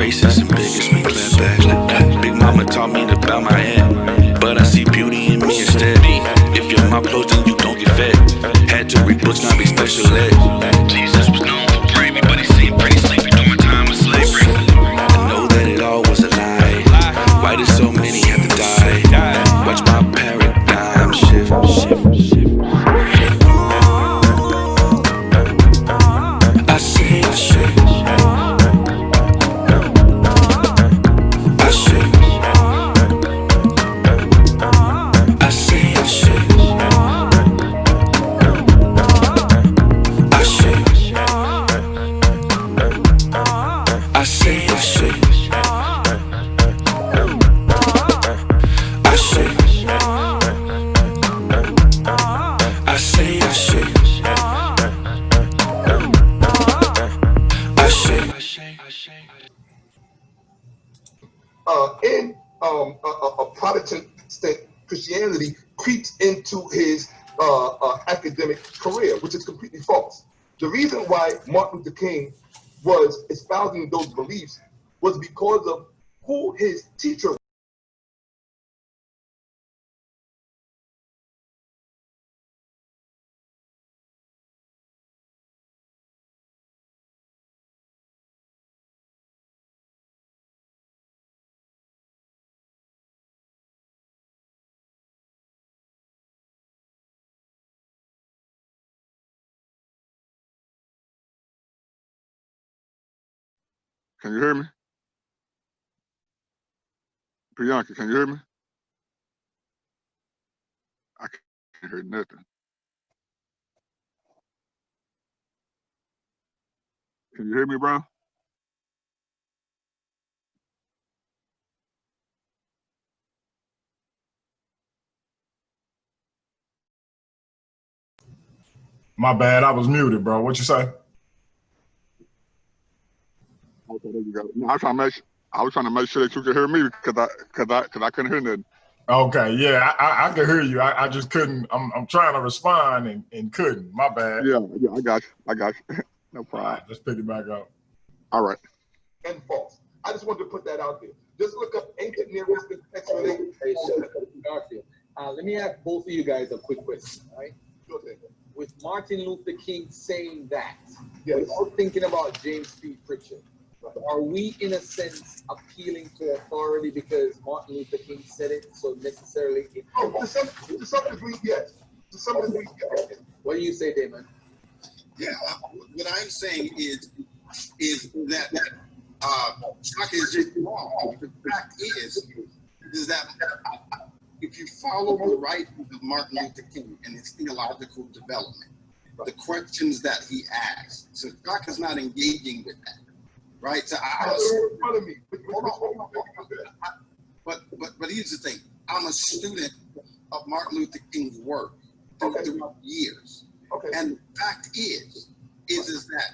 racist and biggest, we clap back. Big mama taught me to bow my head, but I see beauty in me instead. If your mouth closed, then you don't get fed. Had to read books, not be special ed. Jesus was known for bravery, but he seemed pretty sleepy during time of slavery. I know that it all was a lie. Why did so many have to die? Watch my paradigm shift. I say I should. In a Protestant Christianity creeps into his academic career, which is completely false. The reason why Martin Luther King was espousing those beliefs was because of who his teacher was. Can you hear me? Piankhi, can you hear me? I can't hear nothing. Can you hear me, bro? My bad, I was muted, bro. What you say? Okay, there you go. No, I was trying to make sure that you could hear me because I couldn't hear nothing. Okay, yeah, I could hear you. I just couldn't. I'm trying to respond and couldn't. My bad. Yeah, I got you. No problem. All right, let's pick it back up. All right. And false. I just wanted to put that out there. Just look up ancient Near Eastern text related. Let me ask both of you guys a quick question, all right? Sure thing. With Martin Luther King saying that, Yes. without thinking about James P. Pritchard, are we in a sense appealing to authority because Martin Luther King said it, so necessarily it to some degree, yes. To some degree, yes. What do you say, Damon? Yeah, what I'm saying is that Shakka is just wrong. The fact is that if you follow the writings of Martin Luther King and his theological development, the questions that he asked, so Shakka's not engaging with that, right? So but here's the thing: I'm a student of Martin Luther King's work throughout years. Okay. And the fact is that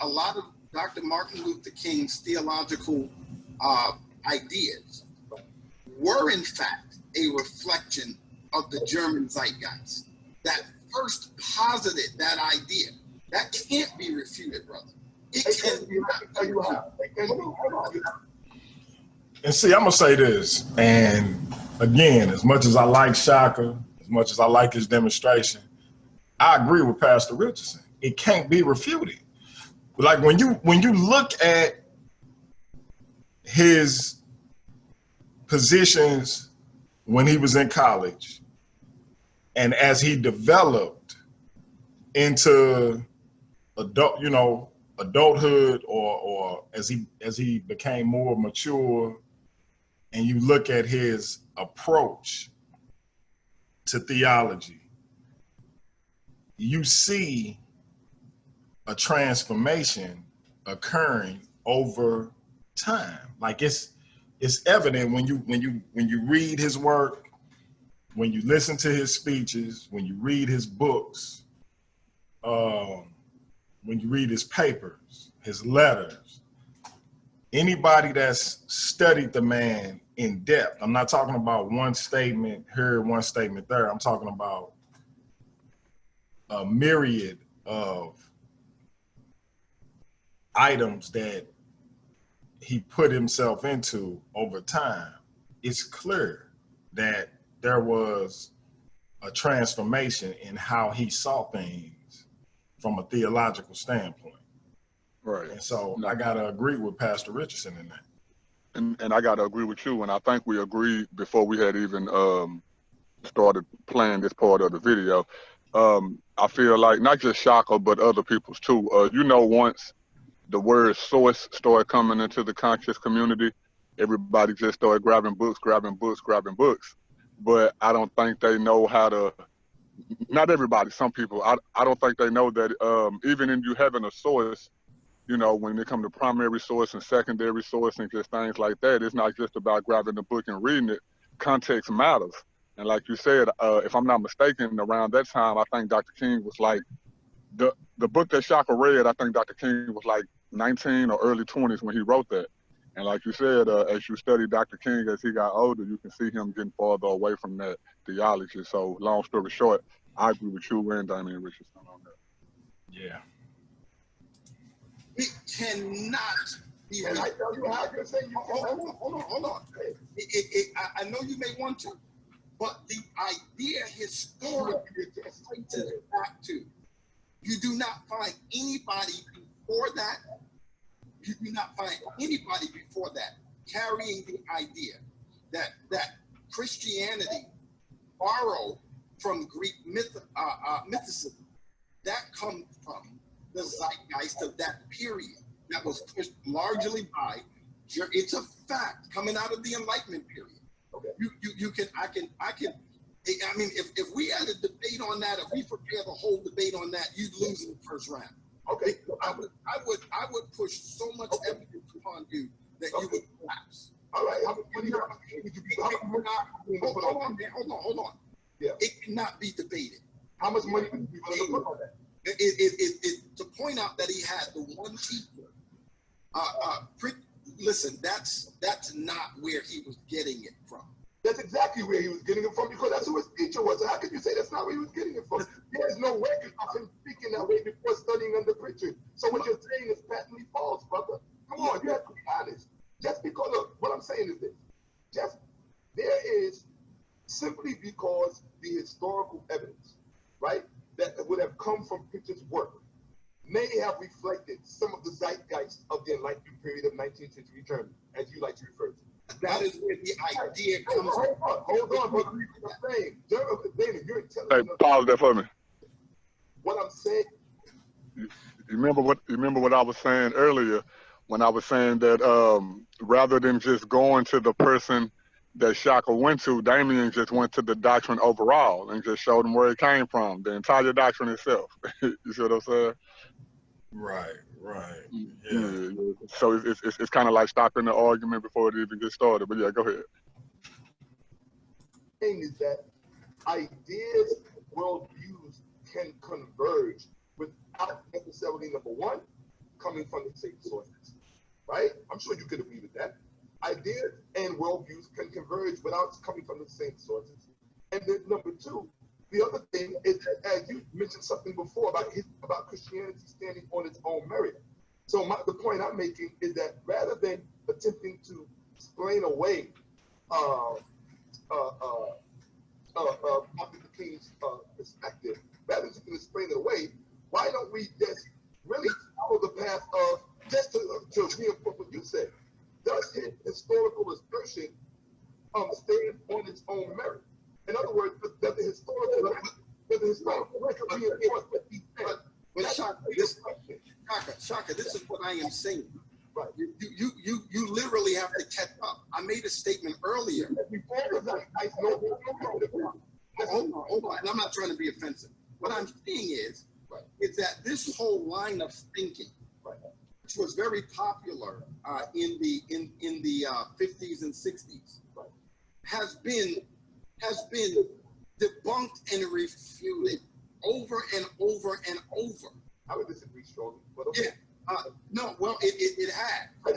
a lot of Dr. Martin Luther King's theological ideas were in fact a reflection of the German zeitgeist that first posited that idea. That can't be refuted, brother. It can't be refuted. And see, I'm gonna say this, and again, as much as I like Shakka, as much as I like his demonstration, I agree with Pastor Richardson. It can't be refuted. Like when you look at his positions when he was in college, and as he developed into adulthood, or as he became more mature, and you look at his approach to theology, you see a transformation occurring over time. Like it's evident when you read his work, when you listen to his speeches, when you read his books, when you read his papers, his letters. Anybody that's studied the man in depth, I'm not talking about one statement here, one statement there. I'm talking about a myriad of items that he put himself into over time, it's clear that there was a transformation in how he saw things from a theological standpoint. Right. And so I gotta agree with Pastor Richardson in that. And I gotta agree with you, and I think we agreed before we had even started playing this part of the video. I feel like not just Shakka, but other people's too. Once the word source started coming into the conscious community, everybody just started grabbing books. But I don't think they know how to, not everybody, some people, I don't think they know that even in you having a source, when it comes to primary source and secondary source and just things like that, it's not just about grabbing the book and reading it. Context matters. And like you said, if I'm not mistaken, around that time, I think Dr. King was like, the book that Shakka read, I think Dr. King was like 19 or early 20s when he wrote that. And like you said, as you study Dr. King as he got older, you can see him getting farther away from that theology. So long story short, I agree with you and Damon Richardson on that. Yeah. It cannot be. And I tell you how I can say you Hold on. I know you may want to, but the idea historically traces it back to, you do not find anybody before that. You do not find anybody before that carrying the idea that Christianity borrowed from Greek mythicism. That comes from the zeitgeist of that period that was pushed largely by, it's a fact coming out of the Enlightenment period. Okay. I mean, if we had a debate on that, if we prepare the whole debate on that, you'd lose in the first round. Okay. I would push so much evidence upon you that you would collapse. All right. How much money would you be? Hold on. Yeah. It cannot be debated. How much money would you be willing to put on that? To point out that he had the one teacher. Listen, that's not where he was getting it from. That's exactly where he was getting it from, because that's who his teacher was. So how could you say that's not where he was getting it from? There is no record of him speaking that way before studying under Pritchard. So what you're saying is patently false, brother. Come on, you have to be honest. Just because of what I'm saying is this. There is simply because the historical evidence, right, that would have come from Pritchard's work may have reflected some of the zeitgeist of the Enlightenment period of 19th century Germany, as you like to refer to. That is where the idea comes from. Hold on, but I'm saying, Damon, you're intelligent. Hey, pause there for me. What I'm saying. You remember what I was saying earlier when I was saying that rather than just going to the person that Shakka went to, Damien just went to the doctrine overall and just showed him where it came from, the entire doctrine itself. You see what I'm saying? Right. Yeah. So it's kind of like stopping the argument before it even gets started. But yeah, go ahead. The thing is that ideas, worldviews can converge without necessarily, number one, coming from the same sources, right? I'm sure you could agree with that. Ideas and worldviews can converge without coming from the same sources. And then number two, the other thing is that, as you mentioned something before about Christianity standing on its own merit. So the point I'm making is that rather than attempting to explain away Martin Luther King's perspective, rather than explain it away, why don't we just really follow the path of, just to reinforce what you said, does his historical assertion stand on its own merit? In other words, does the historical record reinforce what he said? But Shakka, this is what I am saying. Right. You literally have to catch up. I made a statement earlier. Hold on. And I'm not trying to be offensive. What I'm saying is that this whole line of thinking, which was very popular in the 50s and 60s, has been debunked and refuted over and over and over. I would disagree strongly, but okay. No, well, it had. What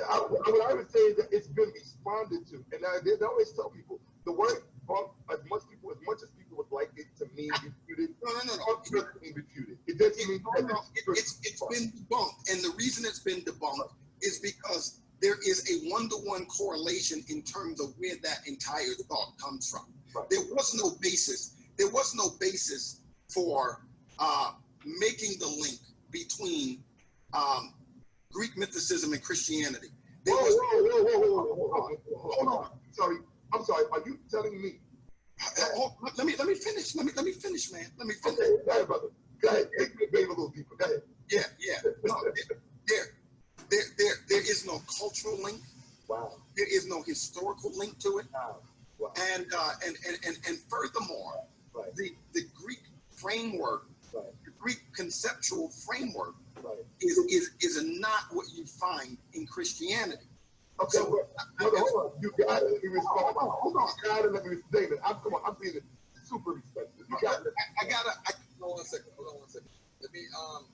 I would say is that it's been responded to, and I always tell people the word bump, as much as people would like it to mean refuted. No. It doesn't mean refuted. It doesn't mean. It's been debunked, and the reason it's been debunked is because there is a one-to-one correlation in terms of where that entire thought comes from. Right. There was no basis. There was no basis for making the link between Greek mythicism and Christianity. There was, Hold on. I'm sorry. Are you telling me? let me finish. Let me finish, man. Let me finish. Okay, go ahead, brother. Go ahead. Take me a little deeper. Go ahead. Yeah. No, there is no cultural link. Wow. There is no historical link to it. Wow. And furthermore, Right. the Greek framework, Right. the Greek conceptual framework Right. is not what you find in Christianity. Okay, So, hold on. You got to let me respond. Hold on. You got to let me respond. David, I'm being super respectful. You got to. Hold on one second. Let me hold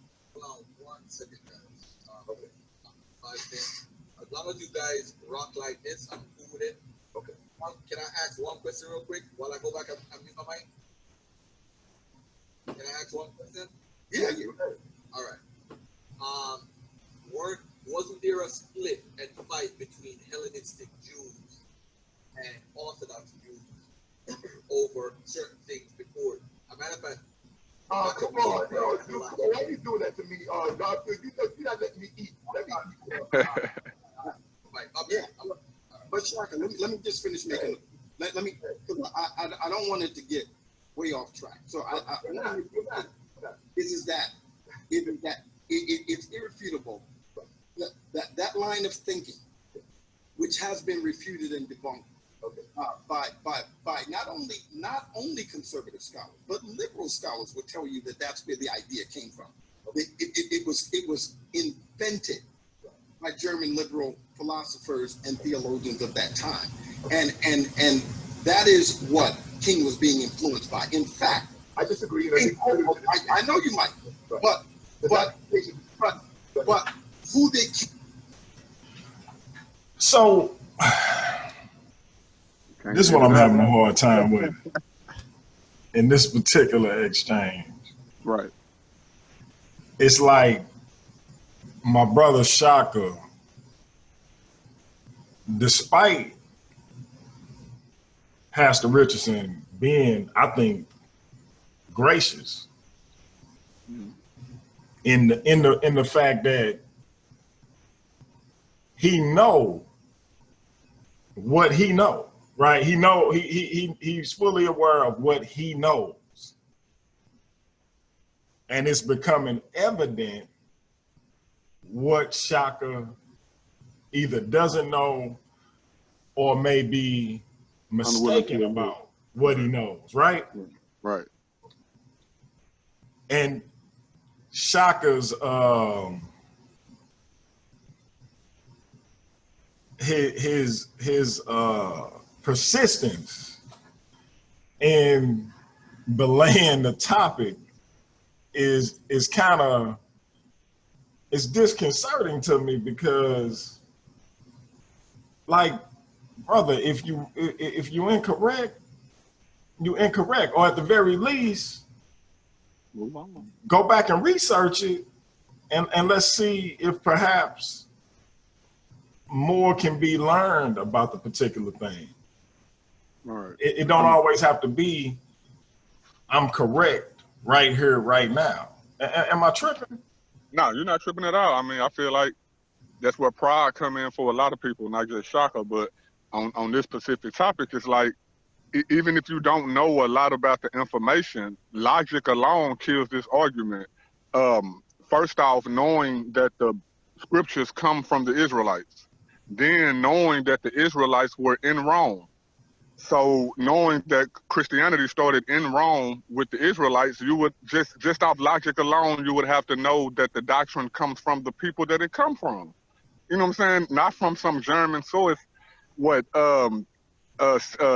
on 1 second, guys. Okay. 5, 10. As long as you guys rock like this, I'm cool with it. Okay. Can I ask one question real quick while I go back and mute my mic? Can I ask one question? Yeah. All right. Wasn't there a split and fight between Hellenistic Jews and Orthodox Jews over certain things before? As a matter of fact, Come on, bro. Dude, come on. Why are you doing that to me, doctor? You're not letting me eat. Let me eat. But Shakka, let me just finish making. Let me. I don't want it to get way off track. So it's irrefutable that line of thinking, which has been refuted and debunked by not only conservative scholars, but liberal scholars will tell you that that's where the idea came from. It was invented by German liberal philosophers and theologians of that time, and that is what King was being influenced by. In fact, I disagree. I know you might, but who did? So this is what I'm having a hard time with in this particular exchange. Right. It's like my brother Shakka, despite Pastor Richardson being, I think, gracious in the fact that he know what he know, right? He's fully aware of what he knows, and it's becoming evident what Shakka either doesn't know or may be mistaken about what he knows, right? Right. And Shakka's his persistence in belaying the topic is kind of, it's disconcerting to me, because, like, brother, if you incorrect, you incorrect, or at the very least, go back and research it, and let's see if perhaps more can be learned about the particular thing. All right. It don't always have to be, I'm correct right here, right now. Am I tripping? No, you're not tripping at all. I mean, I feel like that's where pride come in for a lot of people, not just Shakka, but on this specific topic, it's like, even if you don't know a lot about the information, logic alone kills this argument. First off, knowing that the scriptures come from the Israelites, then knowing that the Israelites were in Rome. So knowing that Christianity started in Rome with the Israelites, you would just off logic alone, you would have to know that the doctrine comes from the people that it come from. You know what I'm saying? Not from some German source,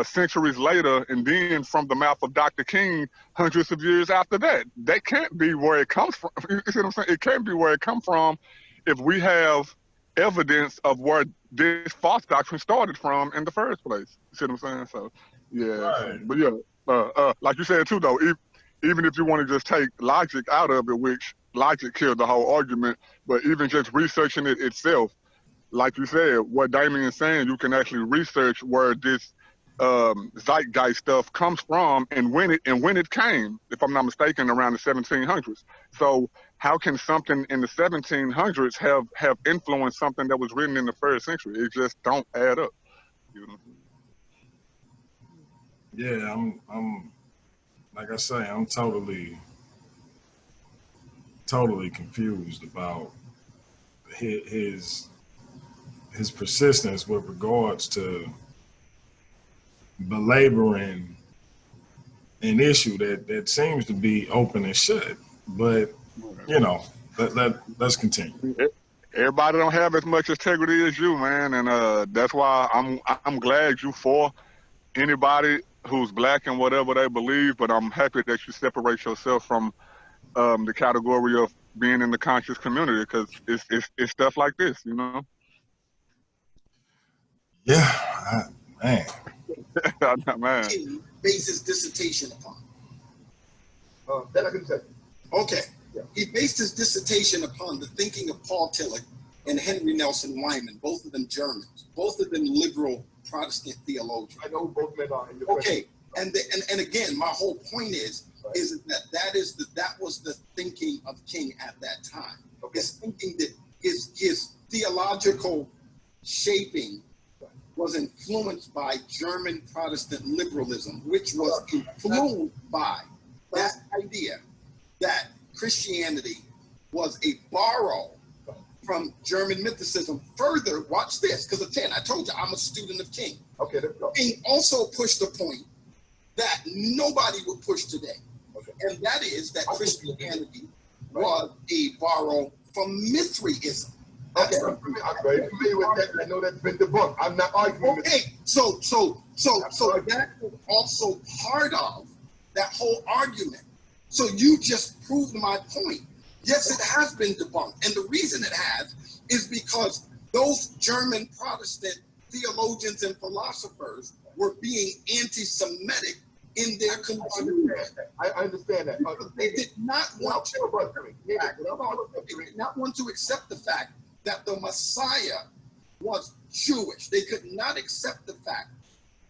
centuries later, and then from the mouth of Dr. King hundreds of years after that. That can't be where it comes from. You see what I'm saying? It can't be where it comes from if we have evidence of where this false doctrine started from in the first place. You see what I'm saying? So, yeah. Right. But yeah, like you said too, though, even if you want to just take logic out of it, which logic killed the whole argument, but even just researching it itself, like you said, what Damon is saying, you can actually research where this zeitgeist stuff comes from and when it came, if I'm not mistaken, around the 1700s. So how can something in the 1700s have influenced something that was written in the first century? It just don't add up. You know? Yeah, I'm like I say, I'm totally confused about his persistence with regards to belaboring an issue that seems to be open and shut. But you know, let's continue. Everybody don't have as much integrity as you, man, and that's why I'm glad you for anybody who's black and whatever they believe. But I'm happy that you separate yourself from the category of being in the conscious community, because it's stuff like this, you know. Yeah, man. Man. King based his dissertation upon. That I can tell you. Okay. Yeah. He based his dissertation upon the thinking of Paul Tillich and Henry Nelson Wyman, both of them Germans, both of them liberal Protestant theologians. I know both men are. Okay, and again, my whole point is that was the thinking of King at that time. Okay. His thinking that his theological shaping was influenced by German Protestant liberalism, which was influenced by that idea that Christianity was a borrow from German mysticism. Further, watch this, because again, I told you I'm a student of King. Okay, let's go. King also pushed the point that nobody would push today. Okay. And that is that Christianity was a borrow from Mithraism. Okay, I'm very familiar with that. I know that's been debunked. I'm not arguing. Okay, so that was also part of that whole argument. So you just proved my point. Yes, it has been debunked. And the reason it has is because those German Protestant theologians and philosophers were being anti-Semitic in their conclusion. I understand that. They did not want to accept the fact that the Messiah was Jewish. They could not accept the fact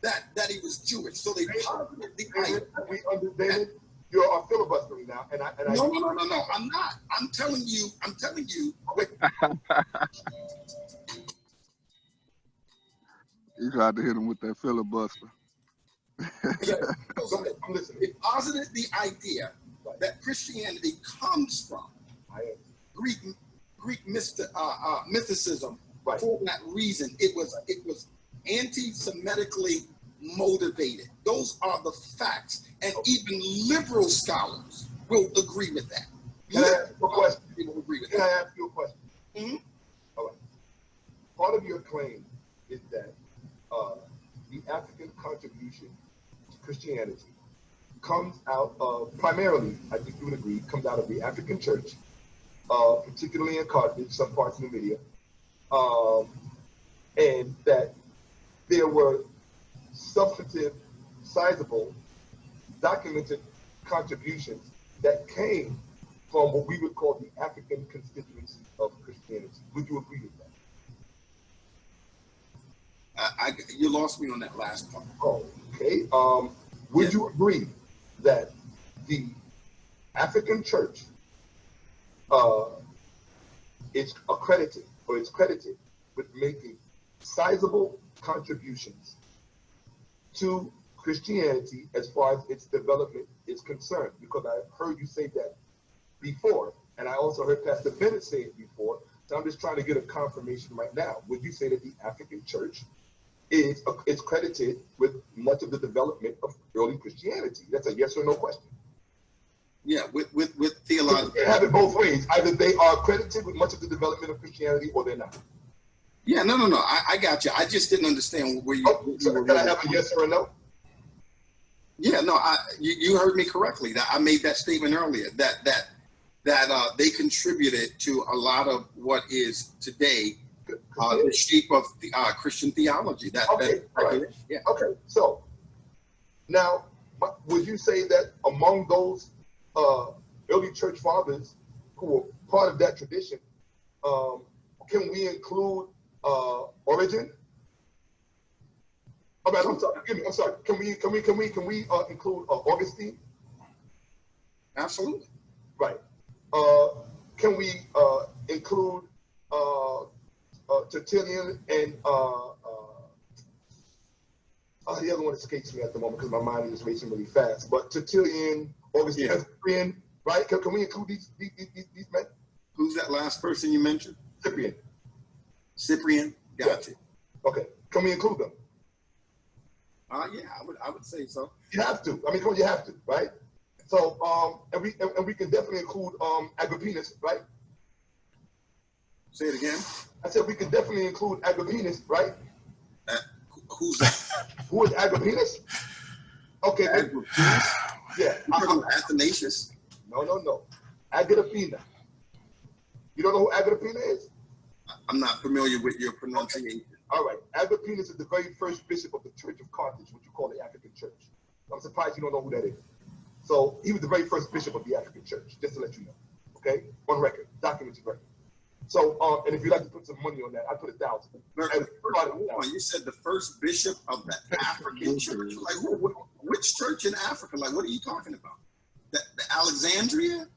that he was Jewish. So they posited the idea. We understand it. You are filibustering now, and I. No, I'm not. I'm telling you. You tried to hit him with that filibuster. I'm listening. They posited the idea that Christianity comes from Greek mysticism. Right. For that reason, it was anti-Semitically motivated. Those are the facts, and even liberal scholars will agree with that. Can I ask you a question? Will agree with Can that. I ask you a question? Mm-hmm. All right. Part of your claim is that the African contribution to Christianity comes out of, primarily, I think you would agree, comes out of the African church, particularly in Carthage, some parts of Numidia, and that there were substantive, sizable, documented contributions that came from what we would call the African constituency of Christianity. Would you agree with that? You lost me on that last part. Oh, okay. Would you agree that the African church is accredited or is credited with making sizable contributions to Christianity as far as its development is concerned? Because I've heard you say that before, and I also heard Pastor Bennett say it before, so I'm just trying to get a confirmation right now. Would you say that the African church is credited with much of the development of early Christianity? That's a yes or no question. Yeah, with theology. They have it both ways. Either they are credited with much of the development of Christianity or they're not. Yeah, no. I got you. I just didn't understand where you. So can I have a yes or a no? Yeah, no. You heard me correctly. That I made that statement earlier. That they contributed to a lot of what is today the shape of the Christian theology. Okay, right. Yeah. Okay, so now would you say that among those early church fathers who were part of that tradition, can we include Origin. Oh, man, I'm sorry. I'm sorry. Can we include Augustine? Absolutely. Right. Can we include Tertullian and the other one escapes me at the moment because my mind is racing really fast. But Tertullian, Augustine, Cyprian, right? Can we include these men? Who's that last person you mentioned? Cyprian. Cyprian. Gotcha. Yeah. Okay. Can we include them? Yeah, I would say so. You have to. I mean, come on, you have to, right? So, and we can definitely include Agrippinus, right? Say it again. I said we can definitely include Agrippinus, right? Who's that? Who is Agrippinus? Okay. Agrippinus? Yeah. Athanasius? No. Agrippina. You don't know who Agrippina is? I'm not familiar with your pronunciation. Okay. All right. Agrippinus is the very first bishop of the Church of Carthage, which you call the African Church. I'm surprised you don't know who that is. So he was the very first bishop of the African Church, just to let you know. Okay? On record. Documented record. So, and if you'd like to put some money on that, I put 1,000. Hold on. You said the first bishop of the African Church. Like, which church in Africa? Like, what are you talking about? The Alexandria?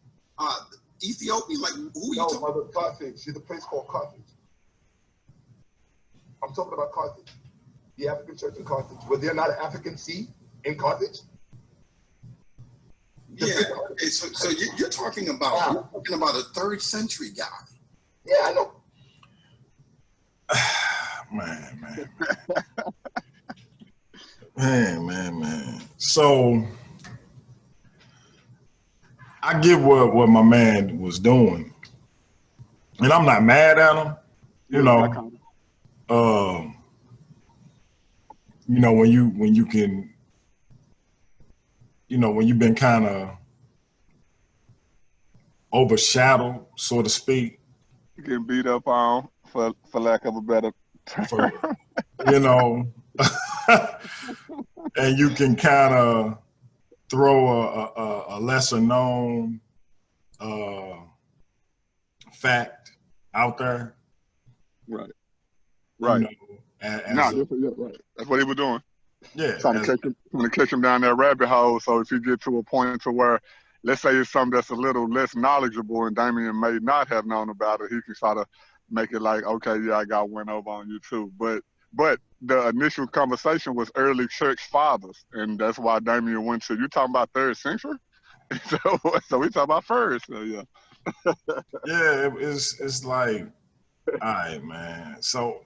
Ethiopia? Like, who are you talking about? No, Carthage. There's a place called Carthage. I'm talking about Carthage. The African Church in Carthage. Was there not an African sea in Carthage? Yeah. Okay, so you're talking about a 3rd century guy. Yeah, I know. Man. So I get what my man was doing, and I'm not mad at him. You know, when you can, when you've been kind of overshadowed, so to speak. Getting beat up on, for lack of a better term. And you can kind of throw a lesser known fact out there. Right. Right. Right. That's what he was doing. Yeah. Trying to catch him down that rabbit hole. So if you get to a point to where, let's say it's something that's a little less knowledgeable and Damien may not have known about it, he can try to make it like, okay, yeah, I got one over on you too. But the initial conversation was early church fathers, and that's why Damien went to, you talking about 3rd century? so we talking about first. So yeah. Yeah, it's like, all right, man. So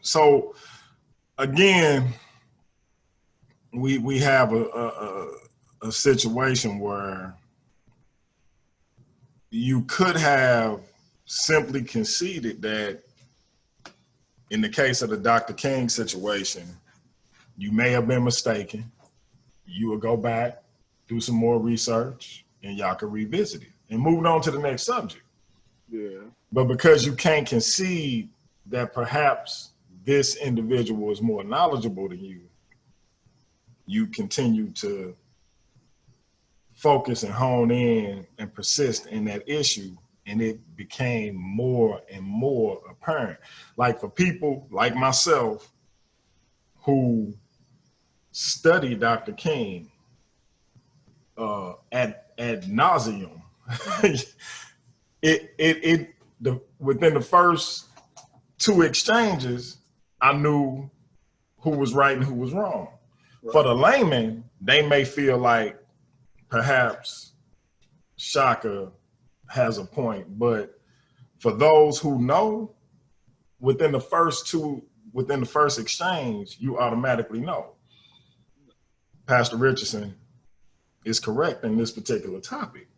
again, we have a situation where you could have simply conceded that in the case of the Dr. King situation, you may have been mistaken. You would go back, do some more research, and y'all could revisit it and move on to the next subject. Yeah. But because you can't concede that perhaps this individual is more knowledgeable than you, you continue to focus and hone in and persist in that issue, and it became more and more apparent. Like for people like myself who study Dr. King ad nauseum, within the first 2 exchanges, I knew who was right and who was wrong. Right. For the layman, they may feel like perhaps Shakka has a point, but for those who know, within the first exchange, you automatically know Pastor Richardson is correct in this particular topic.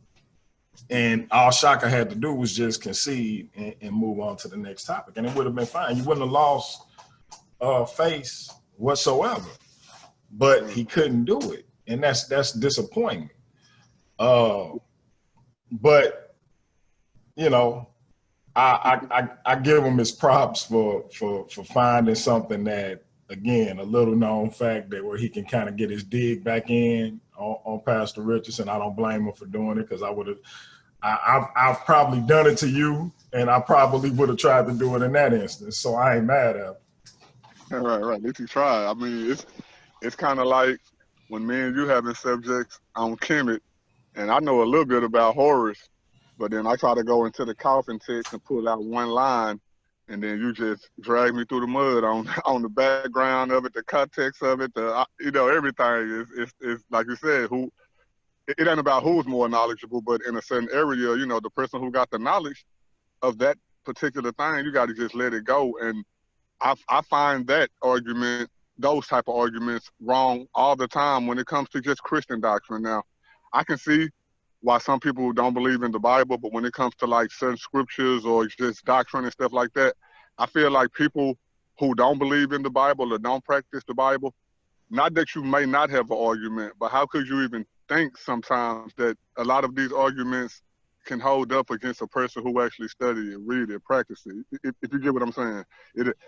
And all Shakka had to do was just concede and move on to the next topic, and it would have been fine. You wouldn't have lost face whatsoever, but he couldn't do it, and that's disappointing. But I give him his props for finding something that, again, a little known fact that where he can kind of get his dig back in on Pastor Richardson. I don't blame him for doing it, because I've probably done it to you, and I probably would have tried to do it in that instance. So I ain't mad at him. Right. At least you try. I mean, it's kind of like when me and you having subjects on Kemet, and I know a little bit about Horus, but then I try to go into the coffin text and pull out one line, and then you just drag me through the mud on on the background of it, the context of it, everything is like you said. It ain't about who's more knowledgeable, but in a certain area, the person who got the knowledge of that particular thing, you got to just let it go. And I find that argument, those type of arguments, wrong all the time when it comes to just Christian doctrine. Now, I can see why some people don't believe in the Bible, but when it comes to like certain scriptures or just doctrine and stuff like that, I feel like people who don't believe in the Bible or don't practice the Bible, not that you may not have an argument, but how could you even think sometimes that a lot of these arguments can hold up against a person who actually study it, read it, practice it? If you get what I'm saying,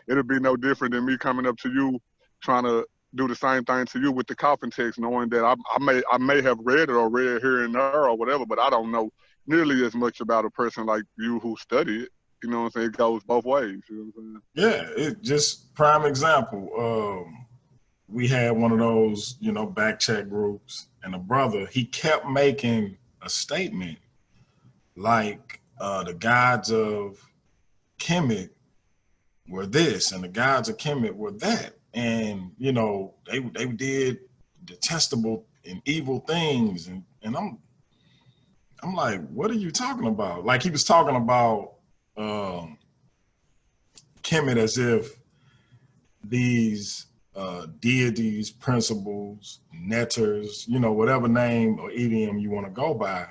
it'll be no different than me coming up to you trying to do the same thing to you with the coffin text, knowing that I may have read it or read here and there or whatever, but I don't know nearly as much about a person like you who study it. You know what I'm saying? It goes both ways. You know what I'm saying? Yeah, it just prime example. We had one of those, back check groups, and a brother, he kept making a statement like the gods of Kemet were this and the gods of Kemet were that. And, they did detestable and evil things. And I'm like, what are you talking about? Like he was talking about Kemet as if these deities, principles, netters, whatever name or idiom you want to go by,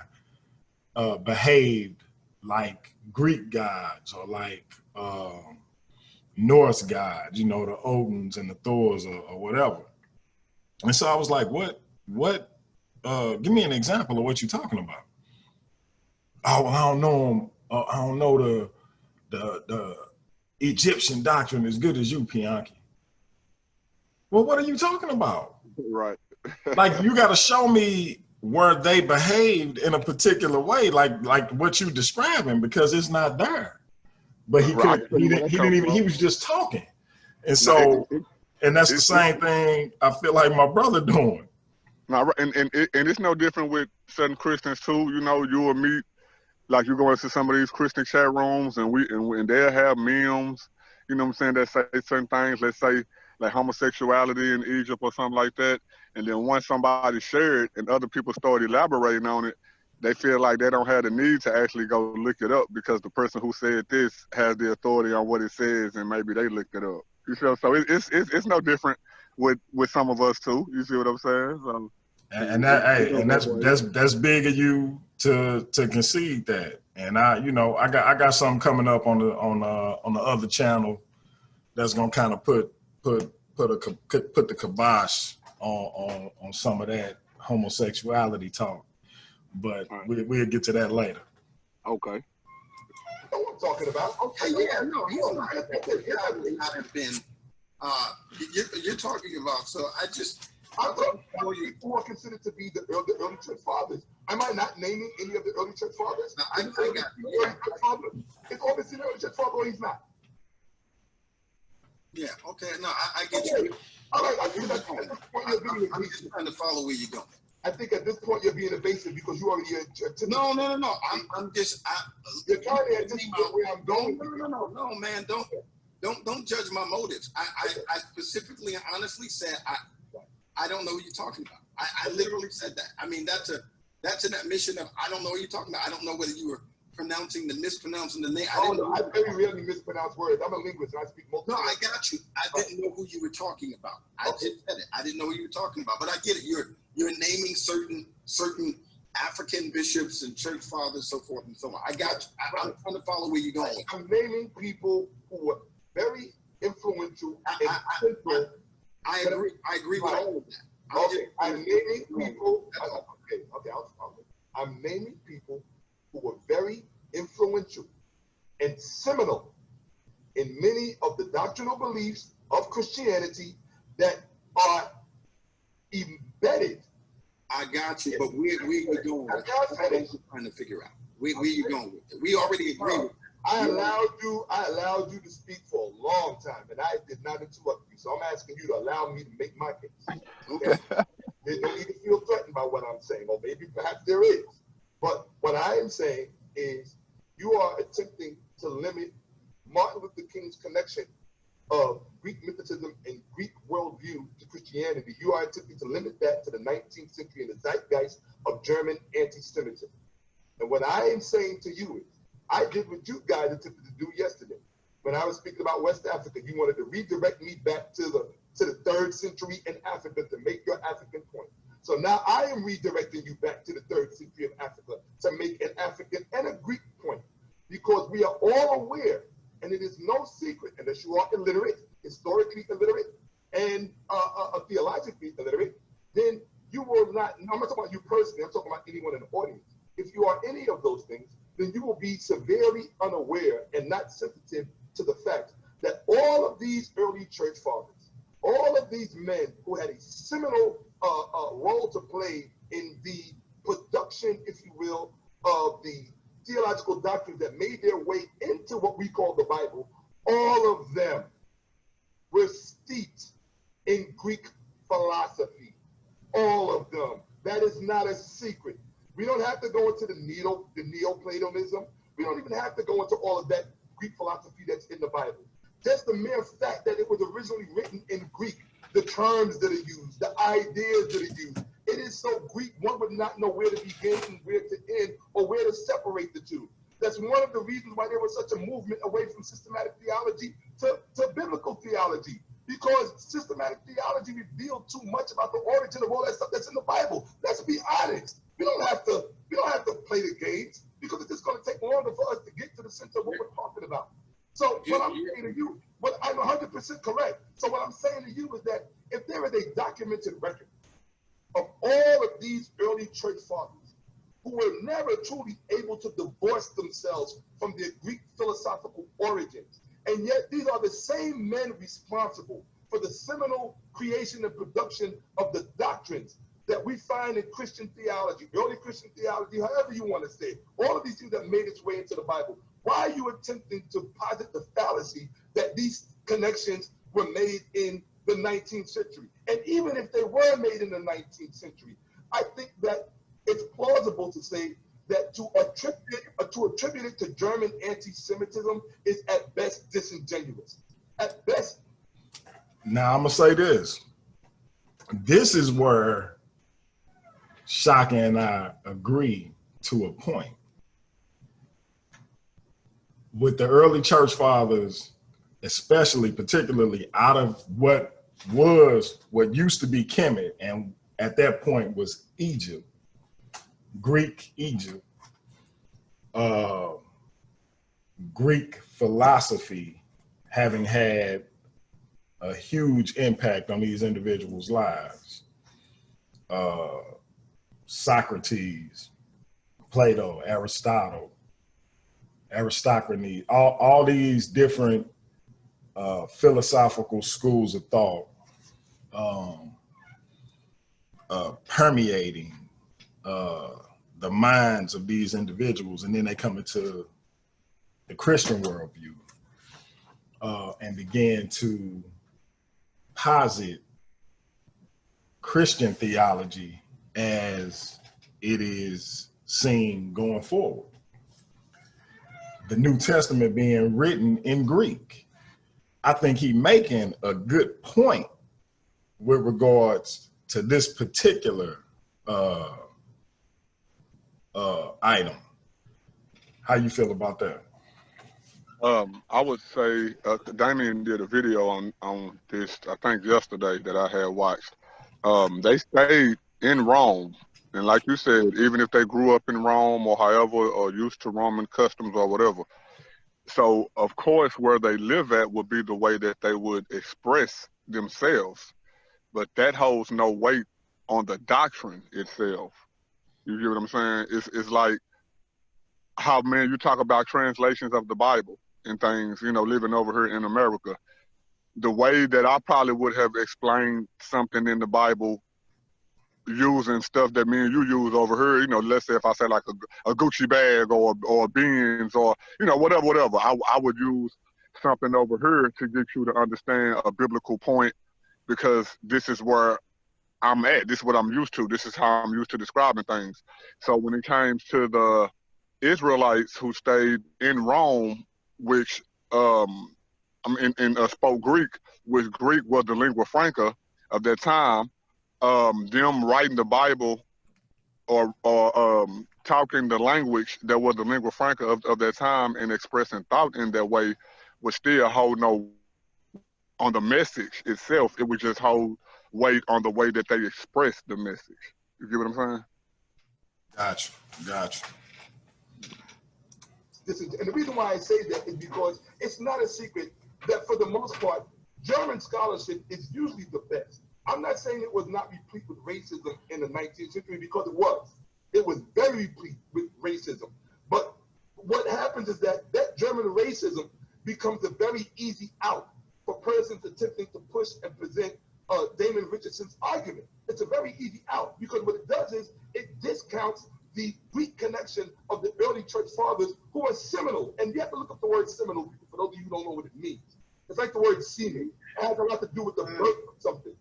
behaved like Greek gods or like Norse gods, the Odins and the Thors or whatever. And so I was like, what, give me an example of what you're talking about. Oh, well, I don't know. I don't know the Egyptian doctrine as good as you, Piankhi. Well, what are you talking about? Right. Like, you got to show me where they behaved in a particular way, like what you describing, because it's not there. But he was just talking. And so, and that's the same thing I feel like my brother doing. No, and it's no different with certain Christians too. You or me, like you go into some of these Christian chat rooms and they'll have memes, that say certain things, let's say like homosexuality in Egypt or something like that. And then once somebody shared and other people start elaborating on it, they feel like they don't have the need to actually go look it up because the person who said this has the authority on what it says and maybe they looked it up. You see, so it's no different with some of us too. You see what I'm saying? So, and that's big of you to concede that. And I got something coming up on the other channel that's gonna kind of put the kibosh on some of that homosexuality talk. But we'll get to that later. Okay. Know what I'm talking about? Okay, yeah, no, he's not. Definitely not have been. You're talking about. So I'm talking about people who are considered to be the early church fathers. Am I not naming any of the early church fathers? No, I got you. It's obviously the early church father, or he's not. Yeah. Okay. No, I get you. All right. I think at this point you're being I'm just trying to follow where you're going. I think at this point you're being evasive because you already. No. I'm just. You're trying to anticipate where I'm going. No, man. Don't judge my motives. I specifically and honestly said I don't know what you're talking about. I literally said that. I mean, that's an admission of I don't know what you're talking about. I don't know whether you were mispronouncing the name. I very rarely mispronounce words. I'm a linguist and I speak multiple. No, I got you. I didn't know who you were talking about. I just said it. I didn't know who you were talking about. But I get it. You're naming certain African bishops and church fathers, so forth and so on. I got you. I'm trying to follow where you're going. I'm naming people who were very influential. I agree with all of that. I'm naming people. I'm naming people who were very influential and seminal in many of the doctrinal beliefs of Christianity that are embedded. I got you, but where you going with it? That's what I'm trying to figure out. Where you going with it? We already agree with that. I allowed you to speak for a long time, and I did not interrupt you. So I'm asking you to allow me to make my case. Okay? There's no need to feel threatened by what I'm saying, or maybe perhaps there is. But what I am saying is you are attempting to limit Martin Luther King's connection of Greek mythicism and Greek worldview to Christianity. You are attempting to limit that to the 19th century and the zeitgeist of German anti-Semitism. And what I am saying to you is, I did what you guys attempted to do yesterday. When I was speaking about West Africa, you wanted to redirect me back to the 3rd century in Africa to make your African point. So now I am redirecting you back to the 3rd century of Africa to make an African and a Greek point. Because we are all aware, and it is no secret, unless you are illiterate, historically illiterate, and theologically illiterate, then you will not, I'm not talking about you personally, I'm talking about anyone in the audience. If you are any of those things, then you will be severely unaware and not sensitive to the fact that all of these early church fathers, all of these men who had a seminal role to play in the production, if you will, of the theological doctrines that made their way into what we call the Bible, all of them were steeped in Greek philosophy. All of them. That is not a secret. We don't have to go into the Neoplatonism. We don't even have to go into all of that Greek philosophy that's in the Bible. Just the mere fact that it was originally written in Greek, the terms that are used, the ideas that are used, it is so Greek, one would not know where to begin and where to end or where to separate the two. That's one of the reasons why there was such a movement away from systematic theology to biblical theology, because systematic theology revealed too much about the origin of all that stuff that's in the Bible. Let's be honest. We don't have to play the games, because it's just going to take longer for us to get to the center of what we're talking about. So what I'm saying to you, what I'm 100% correct. So what I'm saying to you is that if there is a documented record of all of these early church fathers who were never truly able to divorce themselves from their Greek philosophical origins, and yet these are the same men responsible for the seminal creation and production of the doctrines that we find in Christian theology, early Christian theology, however you want to say it, all of these things that made its way into the Bible. Why are you attempting to posit the fallacy that these connections were made in the 19th century? And even if they were made in the 19th century, I think that it's plausible to say that to attribute it to German anti-Semitism is at best disingenuous. At best. Now I'm gonna say this. This is where Shakka and I agree to a point. With the early church fathers, especially, particularly out of what used to be Kemet, and at that point was Egypt, Greek Egypt, Greek philosophy having had a huge impact on these individuals' lives. Socrates, Plato, Aristotle, Aristocrates, all these different philosophical schools of thought permeating the minds of these individuals, and then they come into the Christian worldview and begin to posit Christian theology as it is seen going forward. The New Testament being written in Greek. I think he's making a good point with regards to this particular item. How you feel about that? I would say Damon did a video on this, I think yesterday, that I had watched. They stayed in Rome, and like you said, even if they grew up in Rome or however, or used to Roman customs or whatever, so of course where they live at would be the way that they would express themselves, but that holds no weight on the doctrine itself. You get what I'm saying? It's like how, man, you talk about translations of the Bible and things, you know, living over here in America. The way that I probably would have explained something in the Bible using stuff that me and you use over here. You know, let's say if I say like a Gucci bag or a Benz or, you know, whatever. I would use something over here to get you to understand a biblical point, because this is where I'm at. This is what I'm used to. This is how I'm used to describing things. So when it came to the Israelites who stayed in Rome, which spoke Greek, which Greek was the lingua franca of that time, them writing the Bible or talking the language that was the lingua franca of that time and expressing thought in that way would still hold no on the message itself. It would just hold weight on the way that they express the message. You get what I'm saying? Gotcha. And the reason why I say that is because it's not a secret that for the most part, German scholarship is usually the best. I'm not saying it was not replete with racism in the 19th century, because it was. It was very replete with racism. But what happens is that German racism becomes a very easy out for persons attempting to push and present Damon Richardson's argument. It's a very easy out, because what it does is it discounts the Greek connection of the early church fathers who are seminal. And you have to look up the word seminal for those of you who don't know what it means. It's like the word semen. It has a lot to do with the birth of something.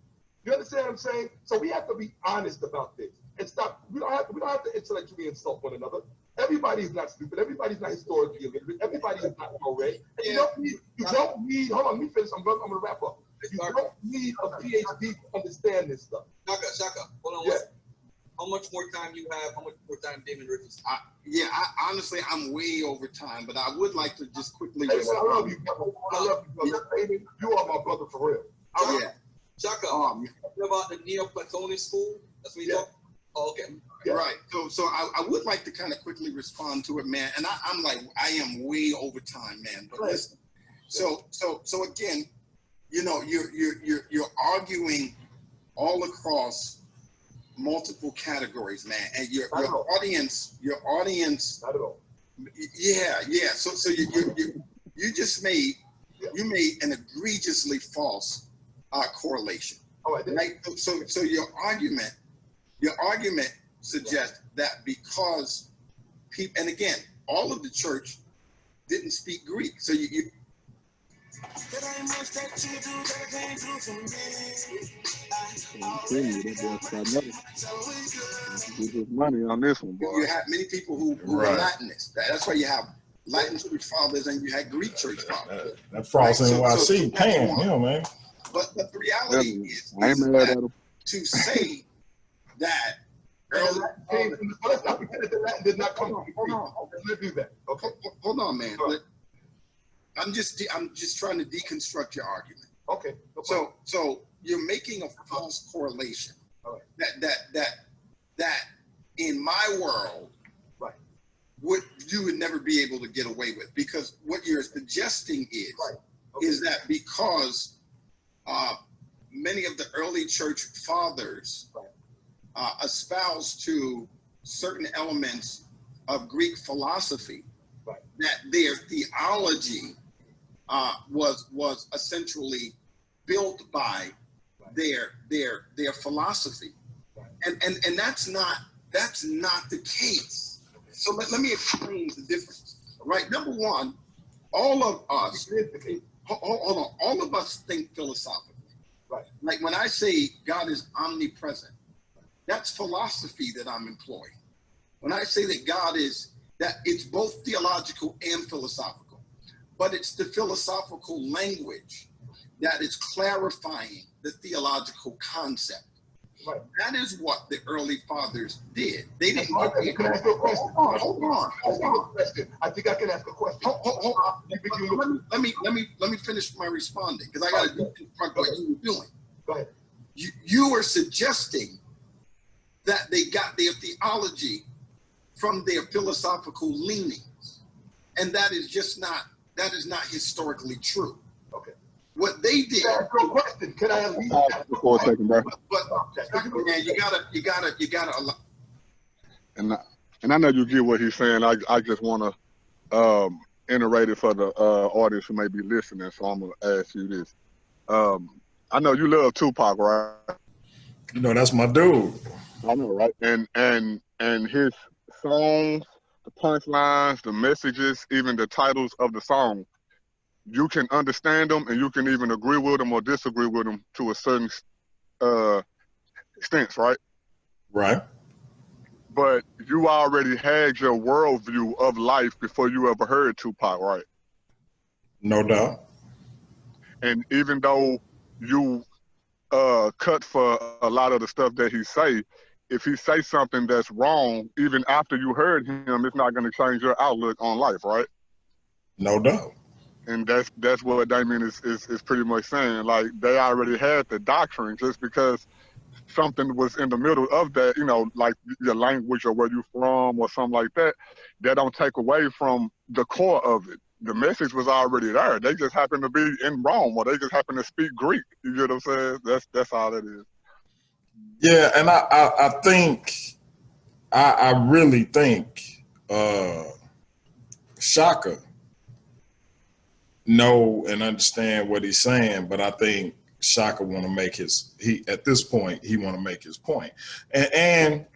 You understand what I'm saying? So we have to be honest about this and stop. We don't have to intellectually insult one another. Everybody's not stupid. Everybody's not historically illiterate. Everybody is not well-read. You don't need, hold on, let me finish. I'm going to wrap up. You don't need a PhD to understand this stuff. Shakka, hold on. Yeah. How much more time you have? How much more time Damon Richardson? Honestly, I'm way over time, but I would like to just quickly. Hey, I love you, brother. I love you, brother. Damon, you are my brother for real. Shakka, about the Neoplatonic school? That's what you talk. Oh, okay. Yeah. Right. So I would like to kind of quickly respond to it, man. And I'm like, I am way over time, man. But listen. So again, you know, you're arguing all across multiple categories, man, and your audience. Not at all. Yeah. So you just made an egregiously false correlation. Oh, I did. Right. So your argument suggests that because people, and again, all of the church didn't speak Greek, so you. Money on this one, boy. You have many people who are Latinists. That's why you have Latin church fathers and you had Greek church fathers. That false NYC paying him, man. But the reality is that to say that let's not pretend that the Latin did not come from Greek. Let's do that. Okay. Hold on, man. I'm just trying to deconstruct your argument. Okay. So you're making a false correlation. That in my world, right, you would never be able to get away with, because what you're suggesting is that because many of the early church fathers espoused to certain elements of Greek philosophy, that their theology was essentially built by their philosophy, and that's not the case. So let me explain the difference. Right, number one, all of us, hold on, all of us think philosophically. Right. Like when I say God is omnipresent, that's philosophy that I'm employing. When I say that God is, that it's both theological and philosophical, but it's the philosophical language that is clarifying the theological concept. Right. That is what the early fathers did. They didn't. Can I ask you a question? Hold on. I think I can ask a question. Hold on. Let me finish my responding, because I got to deconstruct what you were doing. Go ahead. You were suggesting that they got their theology from their philosophical leanings, and that is not historically true. Okay. What they did. Can I ask you a question? Can I at least ask a for a second, bro? But man, you gotta. And I know you get what he's saying. I just want to iterate it for the audience who may be listening. So I'm gonna ask you this. I know you love Tupac, right? You know, that's my dude. I know, right? And his songs, the punchlines, the messages, even the titles of the song, you can understand them and you can even agree with them or disagree with them to a certain uh, extent, right? Right. But you already had your worldview of life before you ever heard Tupac, right? No doubt. And even though you cut for a lot of the stuff that he say, if he say something that's wrong, even after you heard him, it's not going to change your outlook on life, right? No doubt. And that's what Damon is pretty much saying. Like, they already had the doctrine. Just because something was in the middle of that, you know, like your language or where you from or something like that, that don't take away from the core of it. The message was already there. They just happen to be in Rome, or they just happen to speak Greek. You get what I'm saying? That's all it is. Yeah, and I think I really think Shaka know and understand what he's saying, but I think Shaka want to make at this point he want to make his point. And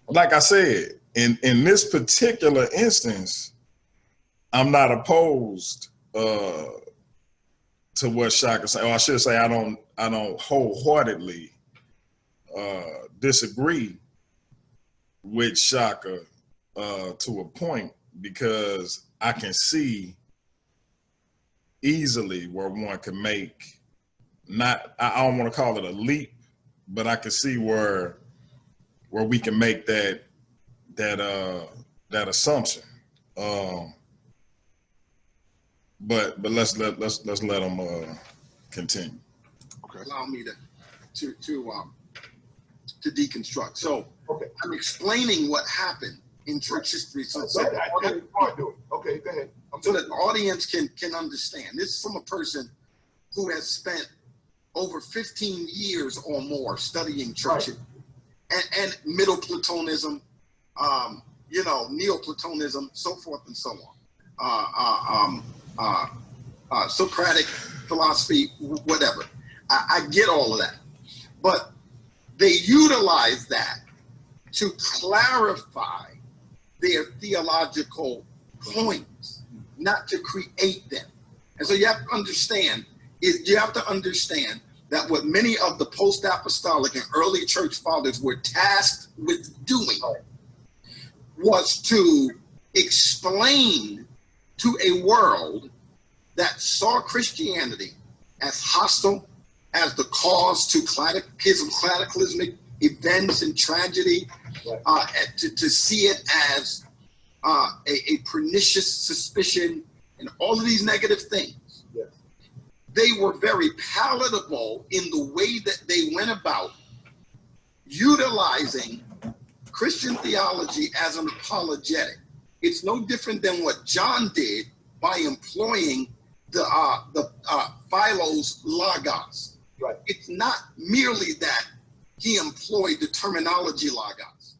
like I said, in this particular instance, I'm not opposed to what Shaka said. Or I should say I don't wholeheartedly disagree with Shaka to a point, because I can see easily where one can make, not, I don't want to call it a leap, but I can see where we can make that assumption. But let's let them continue. Okay. Allow me to deconstruct. So Okay. I'm explaining what happened in church history so Okay, go ahead. so that the audience can understand. This is from a person who has spent over 15 years or more studying church and Middle Platonism, Neoplatonism, so forth and so on. Socratic philosophy, whatever. I get all of that. But they utilize that to clarify their theological points, not to create them. And so you have to understand that what many of the post-apostolic and early church fathers were tasked with doing was to explain to a world that saw Christianity as hostile, as the cause to cataclysmic events and tragedy, to see it as a pernicious suspicion and all of these negative things. Yes. They were very palatable in the way that they went about utilizing Christian theology as an apologetic. It's no different than what John did by employing the Philo's logos. Right. It's not merely that he employed the terminology logos.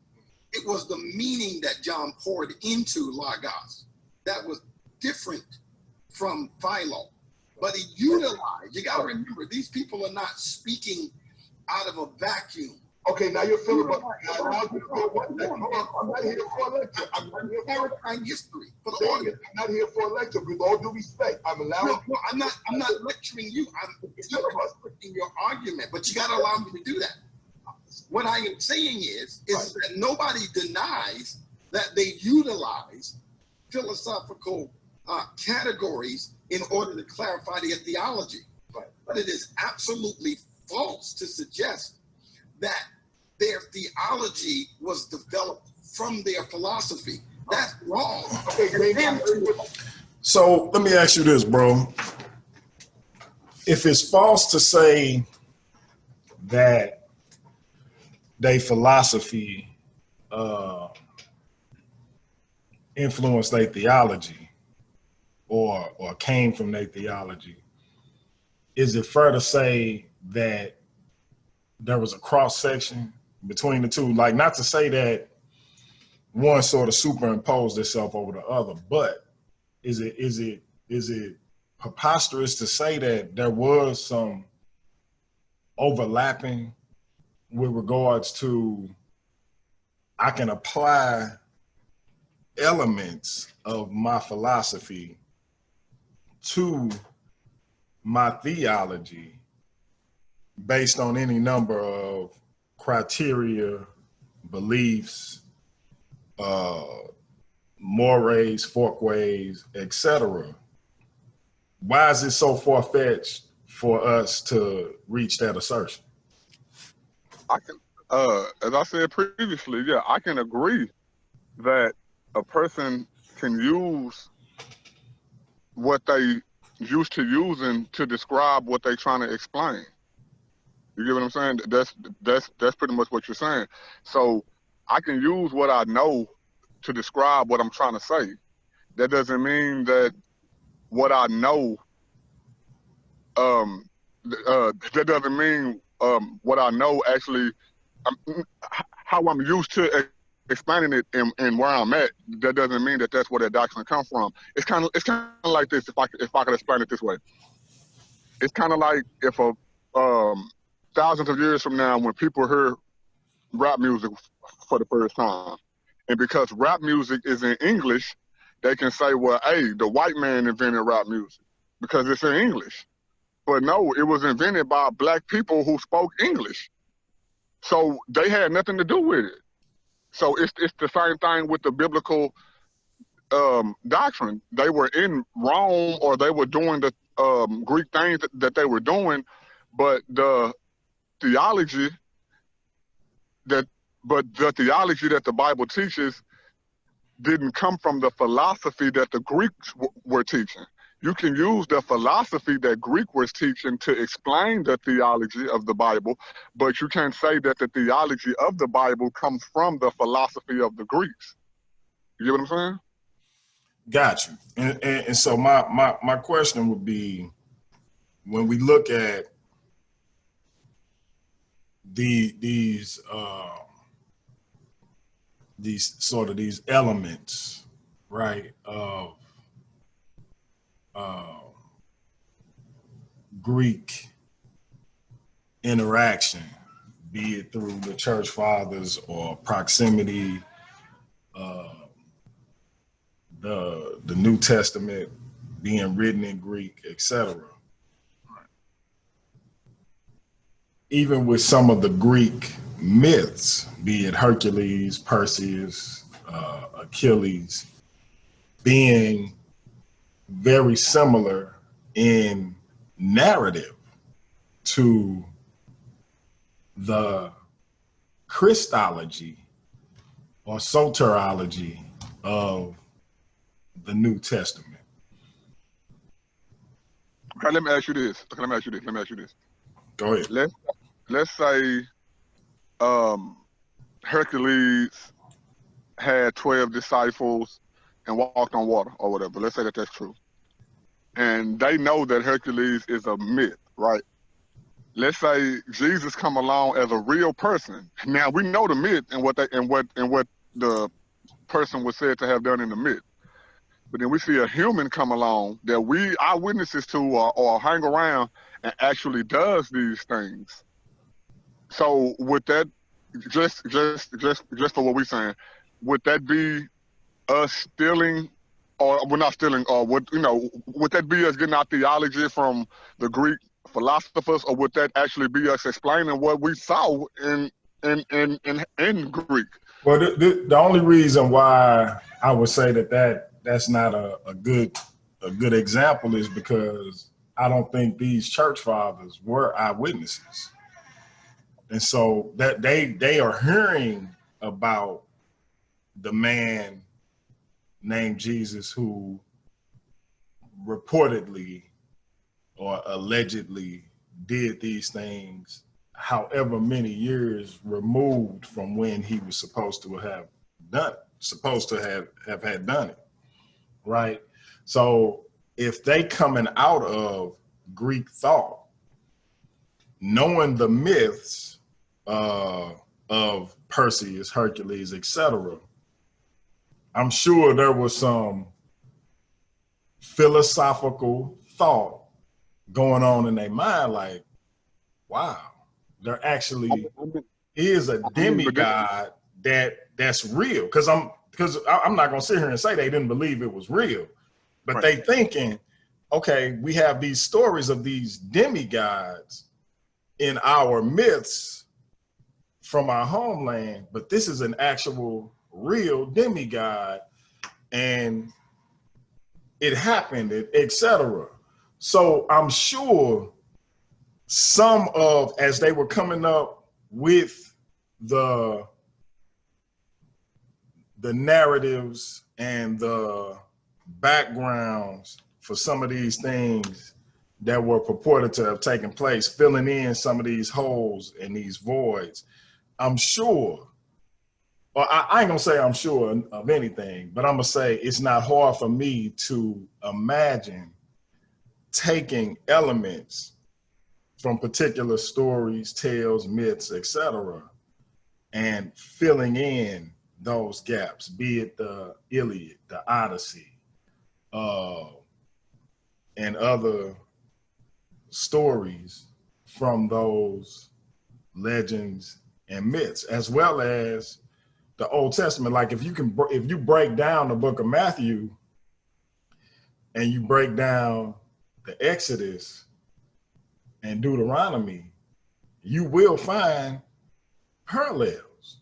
It was the meaning that John poured into logos that was different from Philo. But he utilized, you got to remember, these people are not speaking out of a vacuum. Okay, now you're feeling I'm not here for a lecture. I'm clarifying history for the I'm audience. not here for a lecture. With all due respect, I'm allowing. No, I'm not lecturing you. I'm interrupting your argument, but you got to allow me to do that. What I am saying is that nobody denies that they utilize philosophical categories in order to clarify their theology. Right. But it is absolutely false to suggest that their theology was developed from their philosophy. That's wrong. Okay, So let me ask you this, bro. If it's false to say that their philosophy influenced their theology or came from their theology, is it fair to say that there was a cross section between the two? Like, not to say that one sort of superimposed itself over the other, but is it preposterous to say that there was some overlapping with regards to I can apply elements of my philosophy to my theology based on any number of criteria, beliefs, mores, folkways, etc. Why is it so far-fetched for us to reach that assertion? I can, as I said previously, yeah, I can agree that a person can use what they used to using to describe what they're trying to explain. You get what I'm saying? That's pretty much what you're saying. So I can use what I know to describe what I'm trying to say. That doesn't mean that what I know, that doesn't mean what I know actually, how I'm used to explaining it and where I'm at. That doesn't mean that that's where that doctrine comes from. It's kind of like this. If I could explain it this way, it's kind of like if thousands of years from now, when people hear rap music for the first time, and because rap music is in English, they can say, well, hey, the white man invented rap music because it's in English. But no, it was invented by black people who spoke English. So they had nothing to do with it. So it's the same thing with the biblical doctrine. They were in Rome, or they were doing the Greek things that they were doing, but the theology that the Bible teaches didn't come from the philosophy that the Greeks were teaching. You can use the philosophy that Greek was teaching to explain the theology of the Bible, but you can't say that the theology of the Bible comes from the philosophy of the Greeks. You get what I'm saying? Got you. And so my question would be, when we look at these elements, right, of Greek interaction, be it through the church fathers or proximity, the New Testament being written in Greek, etc. Even with some of the Greek myths, be it Hercules, Perseus, Achilles, being very similar in narrative to the Christology or soteriology of the New Testament. Okay, let me ask you this. Go ahead. Let's say Hercules had 12 disciples and walked on water or whatever. Let's say that that's true. And they know that Hercules is a myth, right? Let's say Jesus come along as a real person. Now we know the myth and what the person was said to have done in the myth. But then we see a human come along that we are witnesses to or hang around and actually does these things. So would that, just for what we're saying, would that be us stealing, or we're not stealing, or would that be us getting our theology from the Greek philosophers, or would that actually be us explaining what we saw in Greek? Well, the only reason why I would say that's not a good example is because I don't think these church fathers were eyewitnesses. And so that they are hearing about the man named Jesus who reportedly or allegedly did these things, however many years removed from when he was supposed to have had done it, right? So if they coming out of Greek thought, knowing the myths of Perseus, Hercules, etc., I'm sure there was some philosophical thought going on in their mind, like, wow, there actually is a demigod that's real. Because I'm not gonna sit here and say they didn't believe it was real, but they thinking, okay, we have these stories of these demigods in our myths from our homeland, but this is an actual real demigod, and it happened, etc. So I'm sure some of, as they were coming up with the narratives and the backgrounds for some of these things that were purported to have taken place, filling in some of these holes and these voids, I'm sure, or I ain't gonna say I'm sure of anything, but I'm gonna say it's not hard for me to imagine taking elements from particular stories, tales, myths, etc., and filling in those gaps, be it the Iliad, the Odyssey, and other stories from those legends and myths, as well as the Old Testament. Like if you break down the book of Matthew and you break down the Exodus and Deuteronomy, you will find parallels.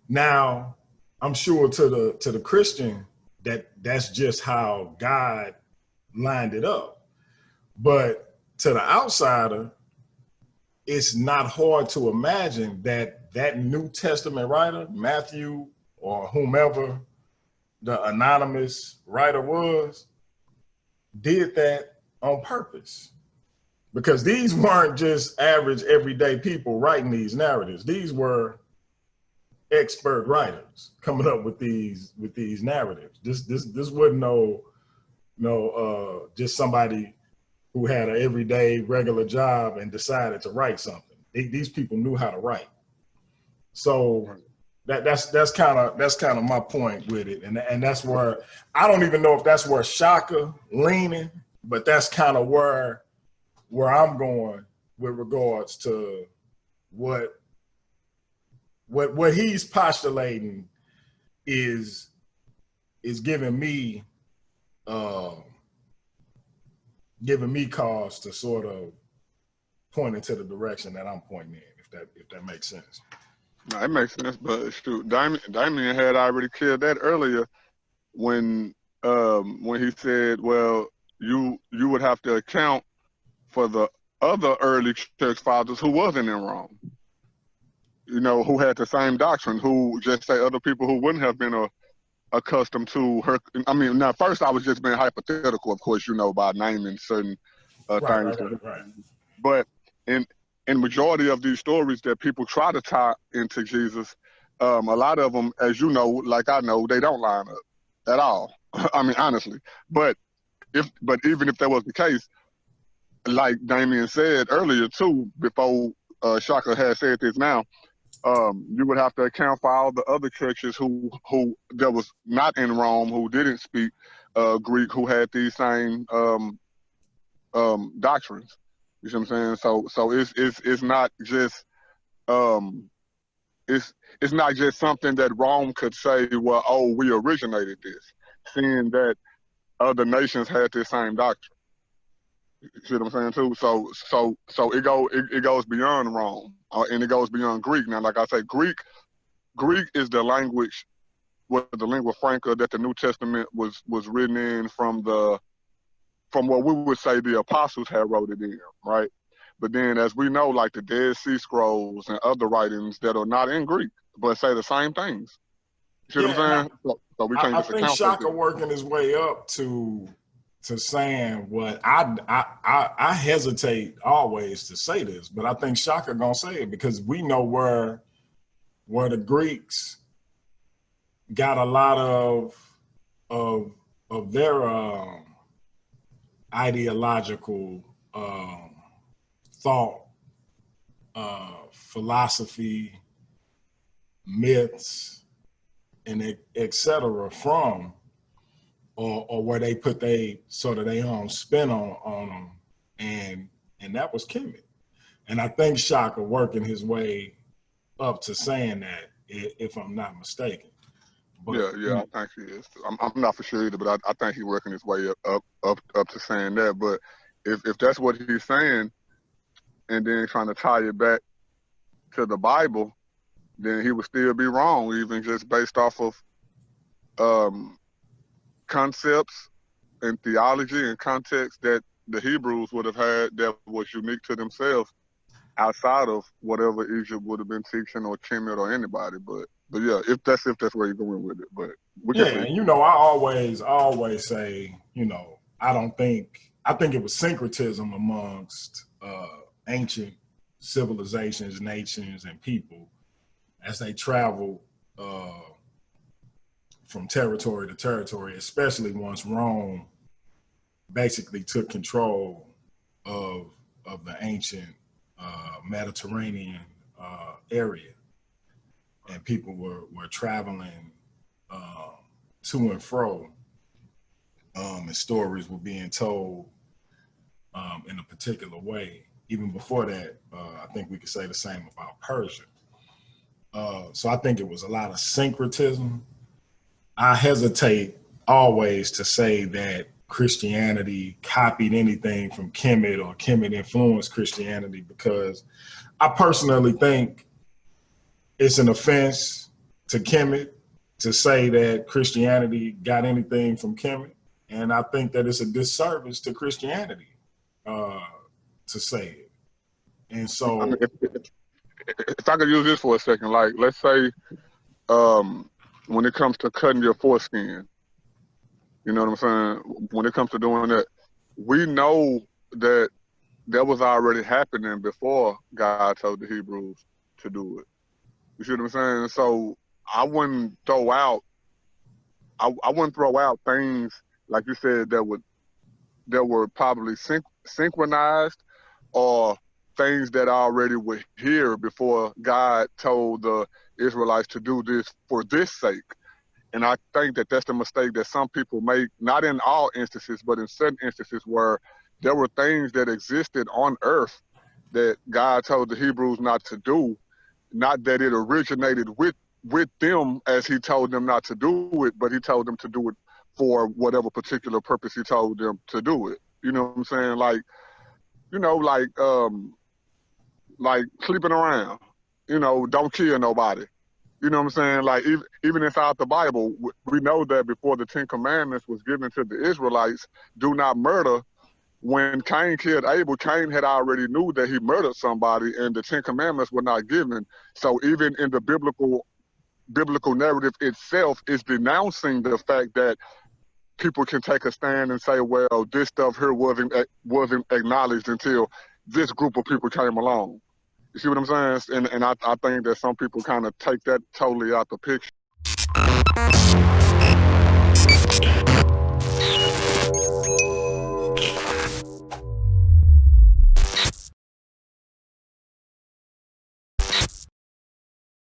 Now, I'm sure to the Christian that's just how God lined it up. But to the outsider, it's not hard to imagine that New Testament writer, Matthew or whomever the anonymous writer was, did that on purpose. Because these weren't just average everyday people writing these narratives. These were expert writers coming up with these narratives. This wasn't no just somebody who had an everyday regular job and decided to write something. These people knew how to write. So that's kind of my point with it, and that's where I don't even know if that's where Shakka leaning, but that's kind of where I'm going with regards to what he's postulating is giving me cause to sort of point into the direction that I'm pointing in, if that makes sense. No, it makes sense, but shoot, Damon had already cleared that earlier when he said, well, you would have to account for the other early church fathers who wasn't in Rome, you know, who had the same doctrine, who just say other people who wouldn't have been accustomed to her. I mean, now first I was just being hypothetical, of course, you know, by naming certain things. Right. But in majority of these stories that people try to tie into Jesus, a lot of them, as you know, like I know, they don't line up at all. I mean, honestly. But even if that was the case, like Damien said earlier too, before Shakka had said this now, you would have to account for all the other churches who that was not in Rome, who didn't speak Greek, who had these same doctrines. You see what I'm saying? So it's not just it's not just something that Rome could say, well, oh, we originated this, seeing that other nations had this same doctrine. You see what I'm saying too? So it goes beyond Rome, and it goes beyond Greek. Now, like I say, Greek is the language, the lingua franca that the New Testament was written in from what we would say the apostles had wrote it in, right? But then, as we know, like the Dead Sea Scrolls and other writings that are not in Greek, but say the same things. You see what I'm saying? So we can't just account for it. I think Shakka working his way up to saying what I hesitate always to say this, but I think Shakka gonna say it because we know where the Greeks got a lot of their ideological thought, philosophy, myths, and etc. from, or where they put they sort of their own spin on them, and that was Kemet. And I think Shakka working his way up to saying that if I'm not mistaken. But, yeah, I think he is. I'm not for sure either, but I think he's working his way up to saying that. But if that's what he's saying, and then trying to tie it back to the Bible, then he would still be wrong, even just based off of concepts and theology and context that the Hebrews would have had that was unique to themselves outside of whatever Egypt would have been teaching or Kemet or anybody. But yeah, if that's where you're going with it. But we can see. And I always say, I think it was syncretism amongst ancient civilizations, nations, and people as they traveled from territory to territory, especially once Rome basically took control of the ancient Mediterranean area, and people were traveling to and fro, and stories were being told in a particular way. Even before that, I think we could say the same about Persia. So I think it was a lot of syncretism. I hesitate always to say that Christianity copied anything from Kemet or Kemet influenced Christianity, because I personally think it's an offense to Kemet to say that Christianity got anything from Kemet. And I think that it's a disservice to Christianity to say it. And so, I mean, if I could use this for a second, like, let's say when it comes to cutting your foreskin, you know what I'm saying? When it comes to doing that, we know that was already happening before God told the Hebrews to do it. You see what I'm saying? So I wouldn't throw out things, like you said, that were probably synchronized, or things that already were here before God told the Israelites to do this for this sake. And I think that that's the mistake that some people make, not in all instances, but in certain instances where there were things that existed on earth that God told the Hebrews not to do, not that it originated with them as he told them not to do it, but he told them to do it for whatever particular purpose he told them to do it. You know what I'm saying? Like, like sleeping around, don't kill nobody. You know what I'm saying? Like, even inside the Bible, we know that before the 10 Commandments was given to the Israelites, do not murder. When Cain killed Abel, Cain had already knew that he murdered somebody, and the 10 Commandments were not given. So even in the biblical narrative itself is denouncing the fact that people can take a stand and say, well, this stuff here wasn't acknowledged until this group of people came along. You see what I'm saying? And I think that some people kind of take that totally out the picture.